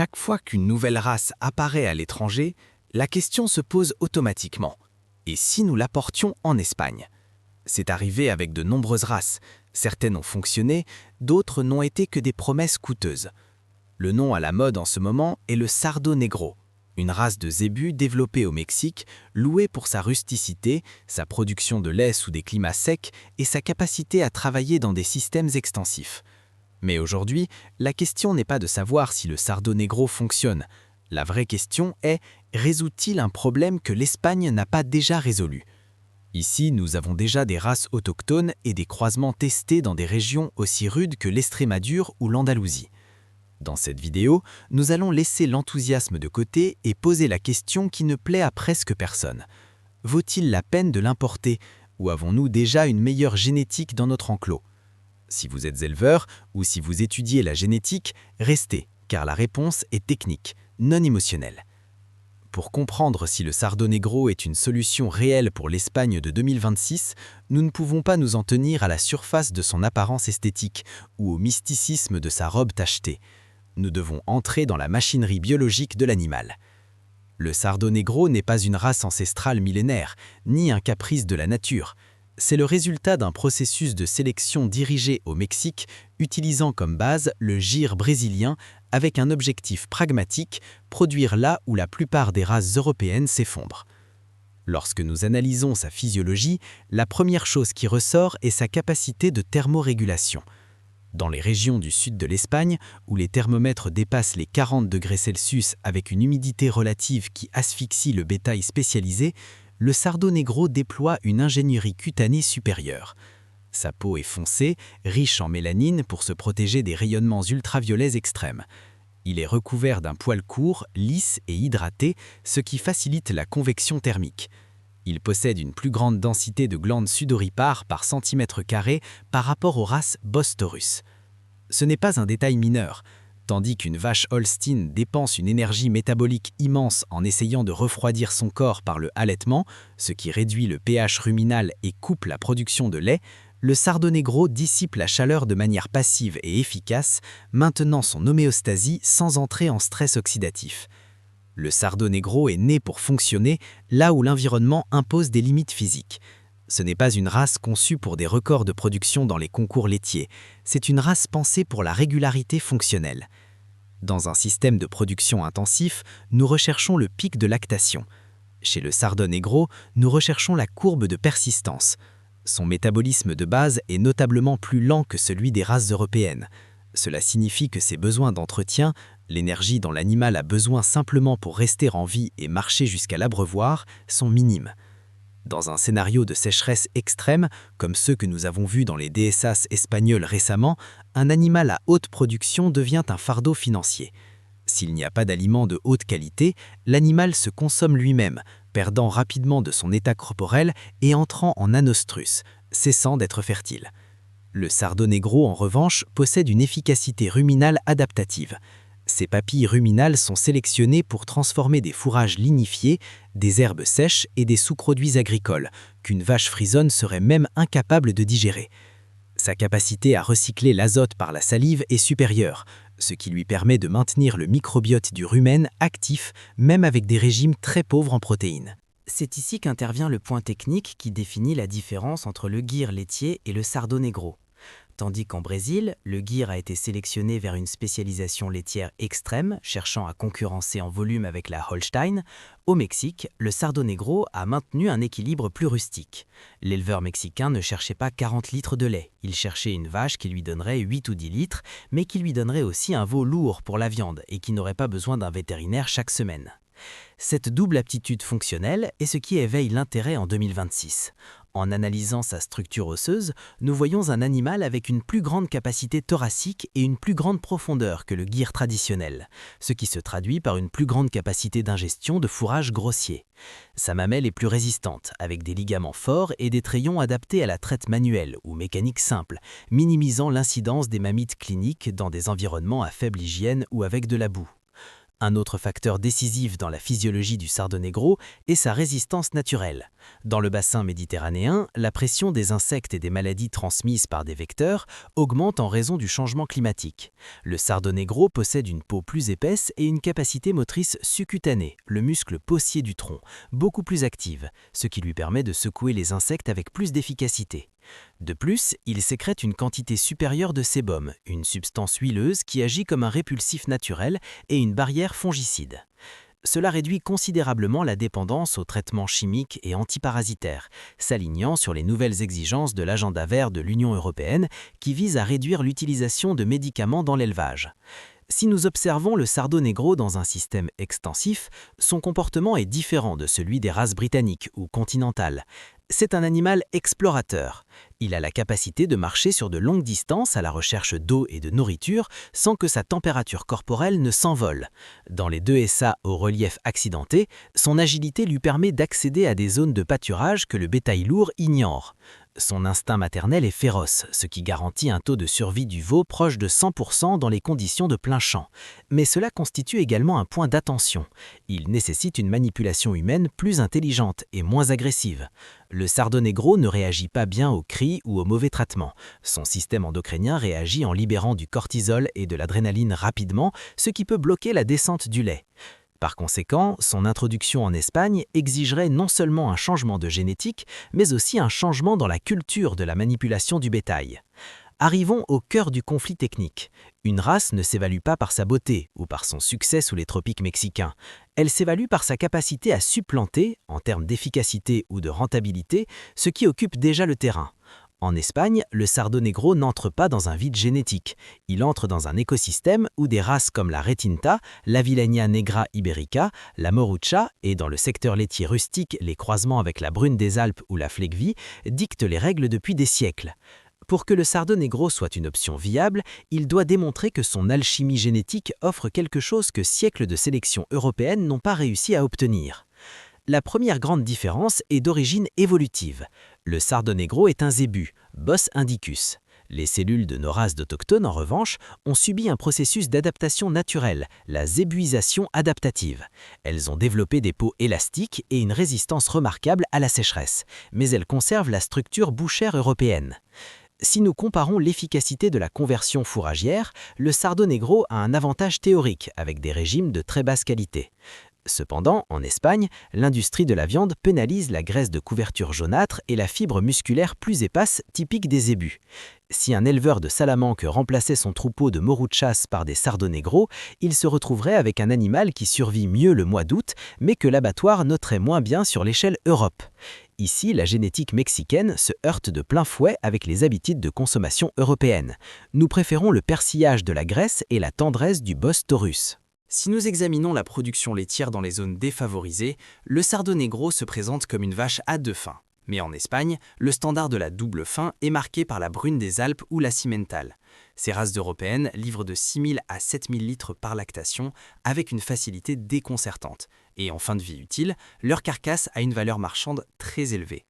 Chaque fois qu'une nouvelle race apparaît à l'étranger, la question se pose automatiquement. Et si nous l'apportions en Espagne? C'est arrivé avec de nombreuses races. Certaines ont fonctionné, d'autres n'ont été que des promesses coûteuses. Le nom à la mode en ce moment est le Sardo Negro, une race de zébus développée au Mexique, louée pour sa rusticité, sa production de lait sous des climats secs et sa capacité à travailler dans des systèmes extensifs. Mais aujourd'hui, la question n'est pas de savoir si le Sardo Negro fonctionne. La vraie question est, résout-il un problème que l'Espagne n'a pas déjà résolu? Ici, nous avons déjà des races autochtones et des croisements testés dans des régions aussi rudes que l'Estrémadure ou l'Andalousie. Dans cette vidéo, nous allons laisser l'enthousiasme de côté et poser la question qui ne plaît à presque personne. Vaut-il la peine de l'importer ou avons-nous déjà une meilleure génétique dans notre enclos? Si vous êtes éleveur ou si vous étudiez la génétique, restez, car la réponse est technique, non émotionnelle. Pour comprendre si le Sardo Negro est une solution réelle pour l'Espagne de 2026, nous ne pouvons pas nous en tenir à la surface de son apparence esthétique ou au mysticisme de sa robe tachetée. Nous devons entrer dans la machinerie biologique de l'animal. Le Sardo Negro n'est pas une race ancestrale millénaire, ni un caprice de la nature. C'est le résultat d'un processus de sélection dirigé au Mexique, utilisant comme base le gir brésilien avec un objectif pragmatique, produire là où la plupart des races européennes s'effondrent. Lorsque nous analysons sa physiologie, la première chose qui ressort est sa capacité de thermorégulation. Dans les régions du sud de l'Espagne, où les thermomètres dépassent les 40 degrés Celsius avec une humidité relative qui asphyxie le bétail spécialisé, le Sardo Negro déploie une ingénierie cutanée supérieure. Sa peau est foncée, riche en mélanine pour se protéger des rayonnements ultraviolets extrêmes. Il est recouvert d'un poil court, lisse et hydraté, ce qui facilite la convection thermique. Il possède une plus grande densité de glandes sudoripares par centimètre carré par rapport aux races Bos taurus. Ce n'est pas un détail mineur. Tandis qu'une vache Holstein dépense une énergie métabolique immense en essayant de refroidir son corps par le halètement, ce qui réduit le pH ruminal et coupe la production de lait, le Sardo Negro dissipe la chaleur de manière passive et efficace, maintenant son homéostasie sans entrer en stress oxydatif. Le Sardo Negro est né pour fonctionner là où l'environnement impose des limites physiques. Ce n'est pas une race conçue pour des records de production dans les concours laitiers, c'est une race pensée pour la régularité fonctionnelle. Dans un système de production intensif, nous recherchons le pic de lactation. Chez le Sardo Negro, nous recherchons la courbe de persistance. Son métabolisme de base est notablement plus lent que celui des races européennes. Cela signifie que ses besoins d'entretien, l'énergie dont l'animal a besoin simplement pour rester en vie et marcher jusqu'à l'abreuvoir, sont minimes. Dans un scénario de sécheresse extrême, comme ceux que nous avons vus dans les dehesas espagnols récemment, un animal à haute production devient un fardeau financier. S'il n'y a pas d'aliments de haute qualité, l'animal se consomme lui-même, perdant rapidement de son état corporel et entrant en anostrus, cessant d'être fertile. Le Sardo Negro, en revanche, possède une efficacité ruminale adaptative. Ces papilles ruminales sont sélectionnées pour transformer des fourrages lignifiés, des herbes sèches et des sous-produits agricoles, qu'une vache frisonne serait même incapable de digérer. Sa capacité à recycler l'azote par la salive est supérieure, ce qui lui permet de maintenir le microbiote du rumen actif, même avec des régimes très pauvres en protéines. C'est ici qu'intervient le point technique qui définit la différence entre le gir laitier et le Sardo Negro. Tandis qu'en Brésil, le gir a été sélectionné vers une spécialisation laitière extrême, cherchant à concurrencer en volume avec la Holstein, au Mexique, le Sardo Negro a maintenu un équilibre plus rustique. L'éleveur mexicain ne cherchait pas 40 litres de lait, il cherchait une vache qui lui donnerait 8 ou 10 litres, mais qui lui donnerait aussi un veau lourd pour la viande et qui n'aurait pas besoin d'un vétérinaire chaque semaine. Cette double aptitude fonctionnelle est ce qui éveille l'intérêt en 2026. En analysant sa structure osseuse, nous voyons un animal avec une plus grande capacité thoracique et une plus grande profondeur que le gir traditionnel, ce qui se traduit par une plus grande capacité d'ingestion de fourrage grossier. Sa mamelle est plus résistante, avec des ligaments forts et des trayons adaptés à la traite manuelle ou mécanique simple, minimisant l'incidence des mammites cliniques dans des environnements à faible hygiène ou avec de la boue. Un autre facteur décisif dans la physiologie du Sardonegro est sa résistance naturelle. Dans le bassin méditerranéen, la pression des insectes et des maladies transmises par des vecteurs augmente en raison du changement climatique. Le Sardonegro possède une peau plus épaisse et une capacité motrice subcutanée, le muscle possier du tronc, beaucoup plus active, ce qui lui permet de secouer les insectes avec plus d'efficacité. De plus, il sécrète une quantité supérieure de sébum, une substance huileuse qui agit comme un répulsif naturel et une barrière fongicide. Cela réduit considérablement la dépendance aux traitements chimiques et antiparasitaires, s'alignant sur les nouvelles exigences de l'agenda vert de l'Union européenne qui vise à réduire l'utilisation de médicaments dans l'élevage. Si nous observons le Sardonegro dans un système extensif, son comportement est différent de celui des races britanniques ou continentales. C'est un animal explorateur. Il a la capacité de marcher sur de longues distances à la recherche d'eau et de nourriture sans que sa température corporelle ne s'envole. Dans les 2 SA au relief accidenté, son agilité lui permet d'accéder à des zones de pâturage que le bétail lourd ignore. Son instinct maternel est féroce, ce qui garantit un taux de survie du veau proche de 100% dans les conditions de plein champ. Mais cela constitue également un point d'attention. Il nécessite une manipulation humaine plus intelligente et moins agressive. Le Sardonegro ne réagit pas bien aux cris ou aux mauvais traitements. Son système endocrinien réagit en libérant du cortisol et de l'adrénaline rapidement, ce qui peut bloquer la descente du lait. Par conséquent, son introduction en Espagne exigerait non seulement un changement de génétique, mais aussi un changement dans la culture de la manipulation du bétail. Arrivons au cœur du conflit technique. Une race ne s'évalue pas par sa beauté ou par son succès sous les tropiques mexicains. Elle s'évalue par sa capacité à supplanter, en termes d'efficacité ou de rentabilité, ce qui occupe déjà le terrain. En Espagne, le Sardonegro n'entre pas dans un vide génétique. Il entre dans un écosystème où des races comme la Retinta, la Villenia negra ibérica, la Morucha et dans le secteur laitier rustique, les croisements avec la Brune des Alpes ou la Fleckvieh dictent les règles depuis des siècles. Pour que le Sardonegro soit une option viable, il doit démontrer que son alchimie génétique offre quelque chose que siècles de sélection européenne n'ont pas réussi à obtenir. La première grande différence est d'origine évolutive. Le Sardonegro est un zébu, Bos indicus. Les cellules de nos races d'autochtones, en revanche, ont subi un processus d'adaptation naturelle, la zébuisation adaptative. Elles ont développé des peaux élastiques et une résistance remarquable à la sécheresse, mais elles conservent la structure bouchère européenne. Si nous comparons l'efficacité de la conversion fourragère, le Sardonegro a un avantage théorique avec des régimes de très basse qualité. Cependant, en Espagne, l'industrie de la viande pénalise la graisse de couverture jaunâtre et la fibre musculaire plus épaisse typique des zébus. Si un éleveur de salamanque remplaçait son troupeau de moruchas par des Sardonegro, il se retrouverait avec un animal qui survit mieux le mois d'août, mais que l'abattoir noterait moins bien sur l'échelle Europe. Ici, la génétique mexicaine se heurte de plein fouet avec les habitudes de consommation européennes. Nous préférons le persillage de la graisse et la tendresse du Bos taurus. Si nous examinons la production laitière dans les zones défavorisées, le Sardonegro se présente comme une vache à 2 fins. Mais en Espagne, le standard de la double faim est marqué par la Brune des Alpes ou la Simmental. Ces races européennes livrent de 6 000 à 7 000 litres par lactation avec une facilité déconcertante. Et en fin de vie utile, leur carcasse a une valeur marchande très élevée.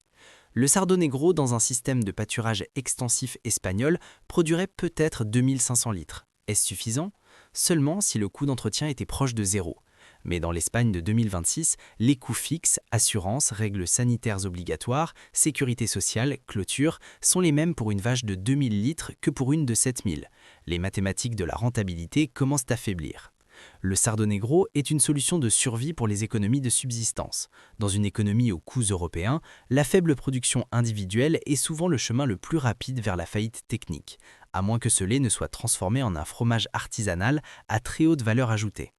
Le Sardonegro dans un système de pâturage extensif espagnol produirait peut-être 2500 litres. Est-ce suffisant ? Seulement si le coût d'entretien était proche de 0. Mais dans l'Espagne de 2026, les coûts fixes, assurances, règles sanitaires obligatoires, sécurité sociale, clôture, sont les mêmes pour une vache de 2000 litres que pour une de 7000. Les mathématiques de la rentabilité commencent à faiblir. Le Sardonegro est une solution de survie pour les économies de subsistance. Dans une économie aux coûts européens, la faible production individuelle est souvent le chemin le plus rapide vers la faillite technique, à moins que ce lait ne soit transformé en un fromage artisanal à très haute valeur ajoutée.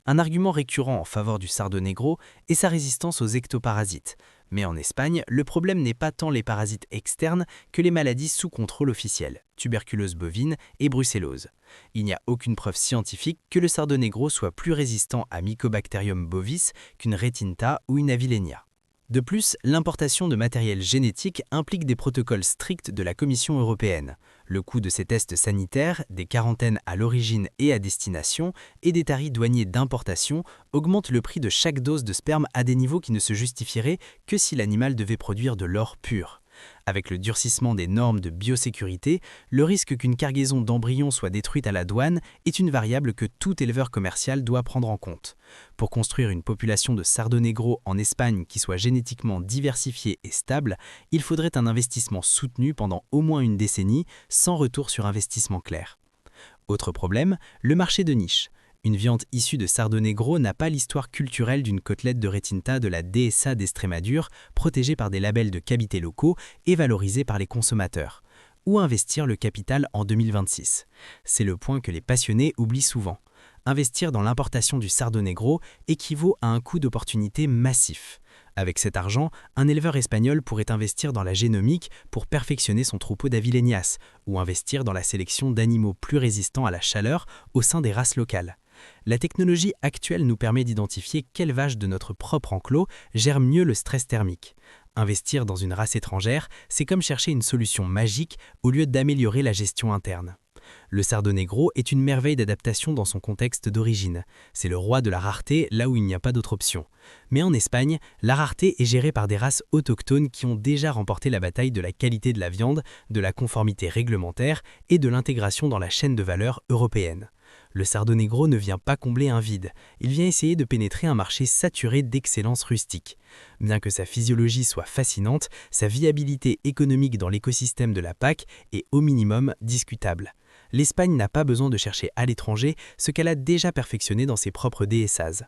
Un argument récurrent en faveur du Sardonegro est sa résistance aux ectoparasites. Mais en Espagne, le problème n'est pas tant les parasites externes que les maladies sous contrôle officiel, tuberculose bovine et brucellose. Il n'y a aucune preuve scientifique que le Sardonegro soit plus résistant à Mycobacterium bovis qu'une Retinta ou une Avilenia. De plus, l'importation de matériel génétique implique des protocoles stricts de la Commission européenne. Le coût de ces tests sanitaires, des quarantaines à l'origine et à destination, et des tarifs douaniers d'importation augmentent le prix de chaque dose de sperme à des niveaux qui ne se justifieraient que si l'animal devait produire de l'or pur. Avec le durcissement des normes de biosécurité, le risque qu'une cargaison d'embryons soit détruite à la douane est une variable que tout éleveur commercial doit prendre en compte. Pour construire une population de sardo negro en Espagne qui soit génétiquement diversifiée et stable, il faudrait un investissement soutenu pendant au moins une décennie, sans retour sur investissement clair. Autre problème, le marché de niche. Une viande issue de sardo negro n'a pas l'histoire culturelle d'une côtelette de retinta de la DSA d'Estrémadure, protégée par des labels de qualité locaux et valorisée par les consommateurs. Où investir le capital en 2026? C'est le point que les passionnés oublient souvent. Investir dans l'importation du sardo negro équivaut à un coût d'opportunité massif. Avec cet argent, un éleveur espagnol pourrait investir dans la génomique pour perfectionner son troupeau d'avileñas ou investir dans la sélection d'animaux plus résistants à la chaleur au sein des races locales. La technologie actuelle nous permet d'identifier quelle vache de notre propre enclos gère mieux le stress thermique. Investir dans une race étrangère, c'est comme chercher une solution magique au lieu d'améliorer la gestion interne. Le sardo negro est une merveille d'adaptation dans son contexte d'origine. C'est le roi de la rareté là où il n'y a pas d'autre option. Mais en Espagne, la rareté est gérée par des races autochtones qui ont déjà remporté la bataille de la qualité de la viande, de la conformité réglementaire et de l'intégration dans la chaîne de valeur européenne. Le sardo negro ne vient pas combler un vide, il vient essayer de pénétrer un marché saturé d'excellence rustique. Bien que sa physiologie soit fascinante, sa viabilité économique dans l'écosystème de la PAC est au minimum discutable. L'Espagne n'a pas besoin de chercher à l'étranger ce qu'elle a déjà perfectionné dans ses propres DSAs.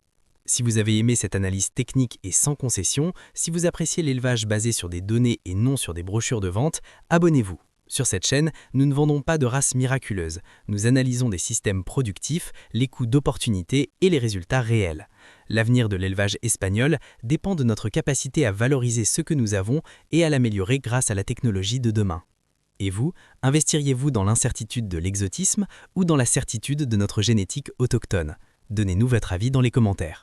Si vous avez aimé cette analyse technique et sans concession, si vous appréciez l'élevage basé sur des données et non sur des brochures de vente, abonnez-vous. Sur cette chaîne, nous ne vendons pas de races miraculeuses. Nous analysons des systèmes productifs, les coûts d'opportunité et les résultats réels. L'avenir de l'élevage espagnol dépend de notre capacité à valoriser ce que nous avons et à l'améliorer grâce à la technologie de demain. Et vous, investiriez-vous dans l'incertitude de l'exotisme ou dans la certitude de notre génétique autochtone? Donnez-nous votre avis dans les commentaires.